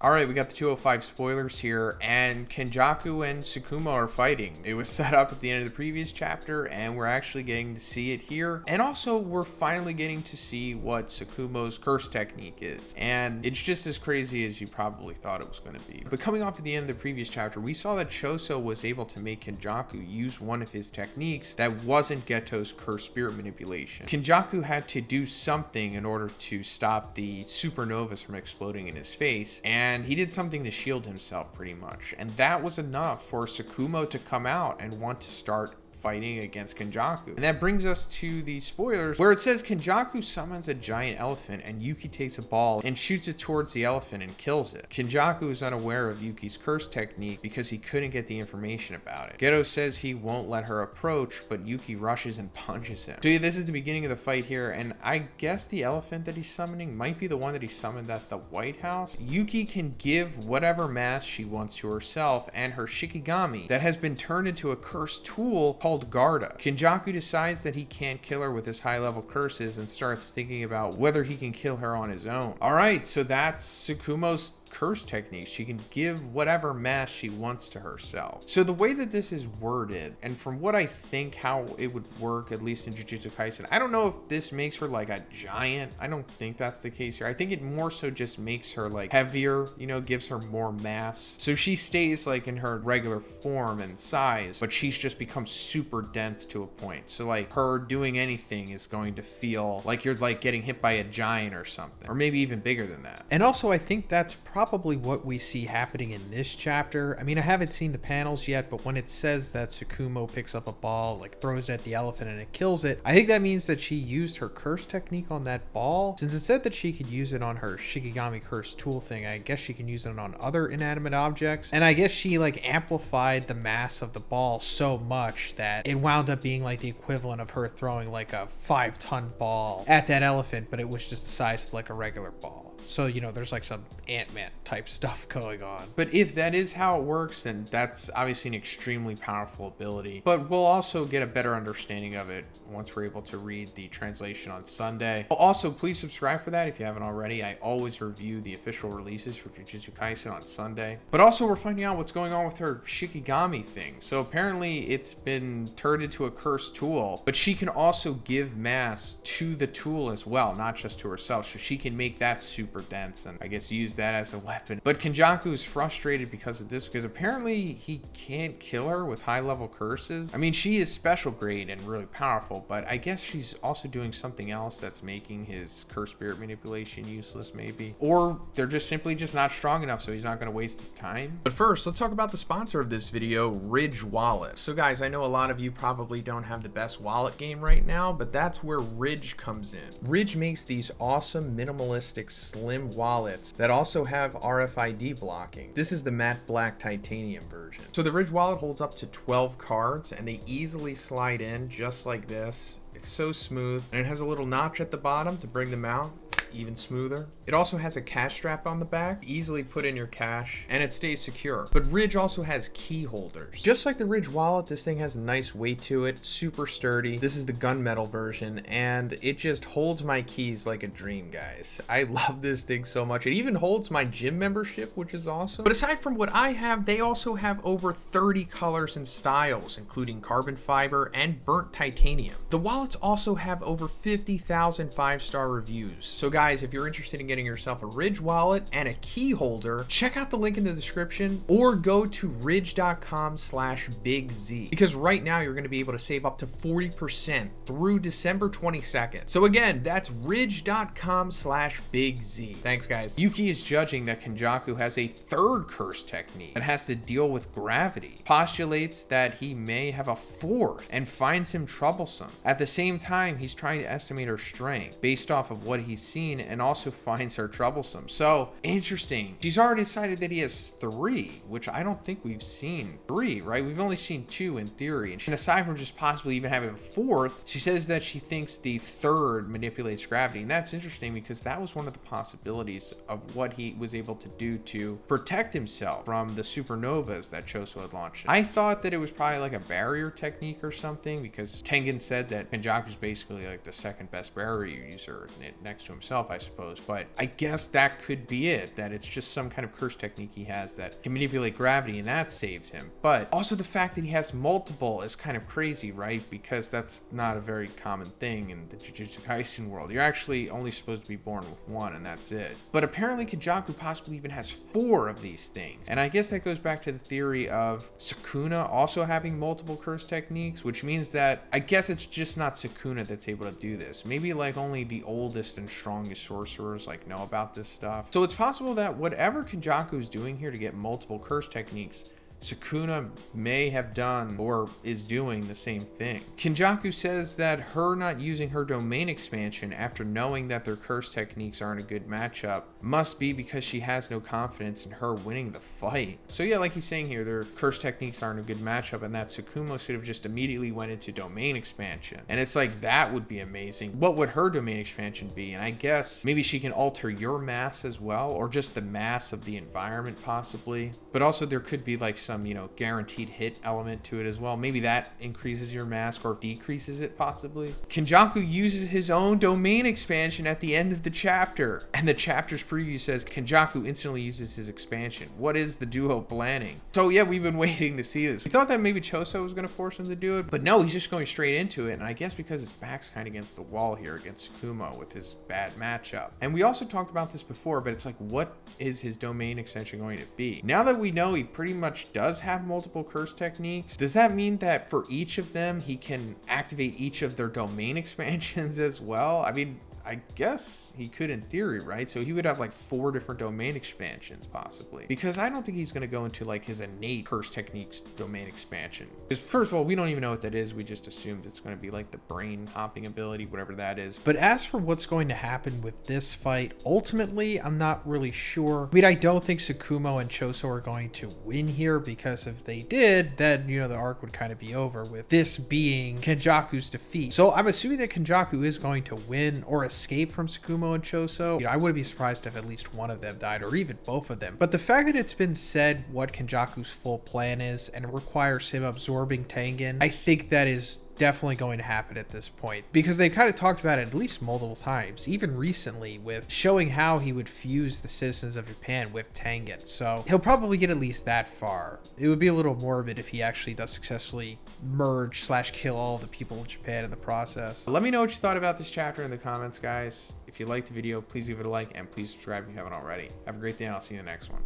All right, we got the 205 spoilers here, and Kenjaku and Tsukumo are fighting. It was set up at the end of the previous chapter, and we're actually getting to see it here. And also, we're finally getting to see what Tsukumo's curse technique is. And it's just as crazy as you probably thought it was going to be. But coming off at the end of the previous chapter, we saw that Choso was able to make Kenjaku use one of his techniques that wasn't Geto's curse spirit manipulation. Kenjaku had to do something in order to stop the supernovas from exploding in his face, and he did something to shield himself pretty much. And that was enough for Tsukumo to come out and want to start fighting against Kenjaku. And that brings us to the spoilers, where it says Kenjaku summons a giant elephant and Yuki takes a ball and shoots it towards the elephant and kills it. Kenjaku is unaware of Yuki's curse technique because he couldn't get the information about it. Geto says he won't let her approach, but Yuki rushes and punches him. So yeah, this is the beginning of the fight here, and I guess the elephant that he's summoning might be the one that he summoned at the White House. Yuki can give whatever mask she wants to herself and her Shikigami that has been turned into a cursed tool called Garda. Kenjaku decides that he can't kill her with his high-level curses and starts thinking about whether he can kill her on his own. Alright, so that's Tsukumo's curse technique. She can give whatever mask she wants to herself. So the way that this is worded, and from what I think how it would work, at least in Jujutsu Kaisen, I don't know if this makes her like a giant. I don't think that's the case here. I think it more so just makes her like heavier, you know, gives her more mass. So she stays like in her regular form and size, but she's just become super dense to a point. So like her doing anything is going to feel like you're like getting hit by a giant or something, or maybe even bigger than that. And also I think that's probably what we see happening in this chapter. I mean, I haven't seen the panels yet, but when it says that Tsukumo picks up a ball, like throws it at the elephant and it kills it, I think that means that she used her curse technique on that ball. Since it said that she could use it on her Shikigami curse tool thing, I guess she can use it on other inanimate objects. And I guess she like amplified the mass of the ball so much that it wound up being like the equivalent of her throwing like a 5-ton ball at that elephant, but it was just the size of like a regular ball. So, you know, there's like some Ant-Man type stuff going on. But if that is how it works, then that's obviously an extremely powerful ability. But we'll also get a better understanding of it once we're able to read the translation on Sunday. Also, please subscribe for that if you haven't already. I always review the official releases for Jujutsu Kaisen on Sunday. But also, we're finding out what's going on with her Shikigami thing. So apparently it's been turned into a cursed tool, but she can also give mass to the tool as well, not just to herself. So she can make that super dense and I guess use that as a weapon. But Kenjaku is frustrated because of this, because apparently he can't kill her with high-level curses. I mean, she is special grade and really powerful, but I guess she's also doing something else that's making his curse spirit manipulation useless, maybe. Or they're just simply just not strong enough, so he's not going to waste his time. But first, let's talk about the sponsor of this video, Ridge Wallet. So guys, I know a lot of you probably don't have the best wallet game right now, but that's where Ridge comes in. Ridge makes these awesome minimalistic slim wallets that also have RFID blocking. This is the matte black titanium version. So the Ridge wallet holds up to 12 cards and they easily slide in just like this. It's so smooth, and it has a little notch at the bottom to bring them out even smoother. It also has a cash strap on the back, easily put in your cash, and it stays secure. But Ridge also has key holders. Just like the Ridge wallet, this thing has a nice weight to it, super sturdy. This is the gunmetal version, and it just holds my keys like a dream, guys. I love this thing so much. It even holds my gym membership, which is awesome. But aside from what I have, they also have over 30 colors and styles, including carbon fiber and burnt titanium. The wallets also have over 50,000 five-star reviews. So guys, if you're interested in getting yourself a Ridge wallet and a key holder, check out the link in the description or go to ridge.com/bigz, because right now you're going to be able to save up to 40% through December 22nd. So again, that's ridge.com/bigz. Thanks guys. Yuki is judging that Kenjaku has a third curse technique that has to deal with gravity, postulates that he may have a fourth, and finds him troublesome. At the same time, he's trying to estimate her strength based off of what he's seen, and also finds her troublesome. So interesting. She's already decided that he has 3, which I don't think we've seen 3, right? We've only seen 2 in theory. And aside from just possibly even having a 4th, she says that she thinks the 3rd manipulates gravity. And that's interesting because that was one of the possibilities of what he was able to do to protect himself from the supernovas that Choso had launched. I thought that it was probably like a barrier technique or something, because Tengen said that Kenjaku's basically like the second best barrier user next to himself. himself, I suppose. But I guess that could be it, that it's just some kind of curse technique he has that can manipulate gravity, and that saves him. But also the fact that he has multiple is kind of crazy, right? Because that's not a very common thing in the Jujutsu Kaisen world. You're actually only supposed to be born with one, and that's it. But apparently Kenjaku possibly even has 4 of these things. And I guess that goes back to the theory of Sukuna also having multiple curse techniques, which means that I guess it's just not Sukuna that's able to do this. Maybe like only the oldest and strongest sorcerers like know about this stuff. So it's possible that whatever Kenjaku is doing here to get multiple curse techniques, Sukuna may have done or is doing the same thing. Kenjaku says that her not using her domain expansion after knowing that their curse techniques aren't a good matchup must be because she has no confidence in her winning the fight. So yeah, like he's saying here, their curse techniques aren't a good matchup, and that Tsukumo should have just immediately went into domain expansion. And it's like, that would be amazing. What would her domain expansion be? And I guess maybe she can alter your mass as well, or just the mass of the environment possibly. But also there could be like some, you know, guaranteed hit element to it as well. Maybe that increases your mask or decreases it possibly. Kenjaku uses his own domain expansion at the end of the chapter, and the chapter's preview says Kenjaku instantly uses his expansion. What is the duo planning? So yeah, we've been waiting to see this. We thought that maybe Choso was going to force him to do it, but no, he's just going straight into it. And I guess because his back's kind of against the wall here against Tsukumo with his bad matchup. And we also talked about this before, but it's like, what is his domain extension going to be? Now that we know he pretty much does have multiple curse techniques, does that mean that for each of them he can activate each of their domain expansions as well? I mean, I guess he could in theory, right? So he would have like 4 different domain expansions possibly, because I don't think he's going to go into like his innate curse techniques domain expansion, because first of all, we don't even know what that is. We just assumed it's going to be like the brain hopping ability, whatever that is. But as for what's going to happen with this fight, ultimately I'm not really sure. I mean, I don't think Tsukumo and Choso are going to win here, because if they did, then, you know, the arc would kind of be over, with this being Kenjaku's defeat. So I'm assuming that Kenjaku is going to win or escape from Tsukumo and Choso. You know, I wouldn't be surprised if at least one of them died, or even both of them. But the fact that it's been said what Kenjaku's full plan is, and it requires him absorbing Tengen, I think that is definitely going to happen at this point, because they've kind of talked about it at least multiple times, even recently, with showing how he would fuse the citizens of Japan with Tengen. So he'll probably get at least that far. It would be a little morbid if he actually does successfully merge / kill all the people of Japan in the process. Let me know what you thought about this chapter in the comments, guys. If you liked the video, please leave it a like, and please subscribe if you haven't already. Have a great day, and I'll see you in the next one.